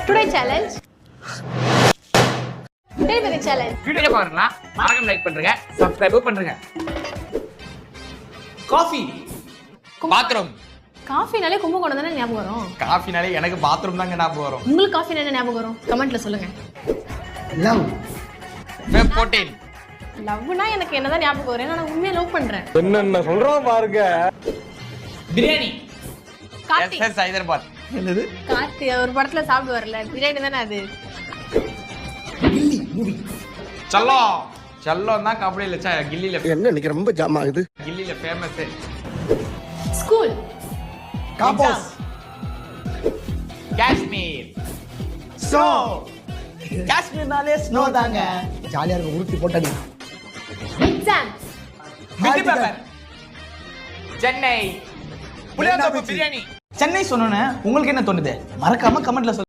Today challenge delivery challenge. Video பாருங்களா, மறக்காம like பண்ணுங்க, சப்ஸ்கிரைப் பண்ணுங்க. Coffee bathroom. காஃபினாலே கும்பகோணம் தானே ஞாபகம் வரும். காஃபினாலே எனக்கு பாத்ரூம் தாங்க ஞாபகம் வரும். உங்களுக்கு காஃபி என்ன ஞாபகம் வரும்? கமெண்ட்ல சொல்லுங்க. Love web 14. லவ்னா எனக்கு என்னதான் ஞாபகம் வரும். நான் உண்மையா லவ் பண்றேன். என்னென்ன சொல்றோம் பாருங்க. பிரியாணி. கார்த்தி. எஸ் ஹைதராபாத். என்னது? கார்த்தி ஒரு படத்துல சாப்பிட்டு வரல, பிரியாணி தானே அது. கில்லி மூவி. செல்லம். செல்லம் தான் கபடியில கில்லில. என்ன இன்னைக்கு ரொம்ப ஜாம் ஆகுது. கில்லில ஃபேமஸ். ஸ்கூல். காம்போஸ். காஷ்மீர். சோ காஷ்மீர்னாலே ஸ்னோ தாங்க. ஜாலியா இருக்க உருட்டி போட்டடி. எக்ஸாம். பிடி பேப்பர். சென்னை. புளியாந்தோப்பு பிரியாணி. சென்னை சொன்னோன்னே உங்களுக்கு என்ன தோணுது? மறக்காம கமெண்ட்ல சொல்லுங்க.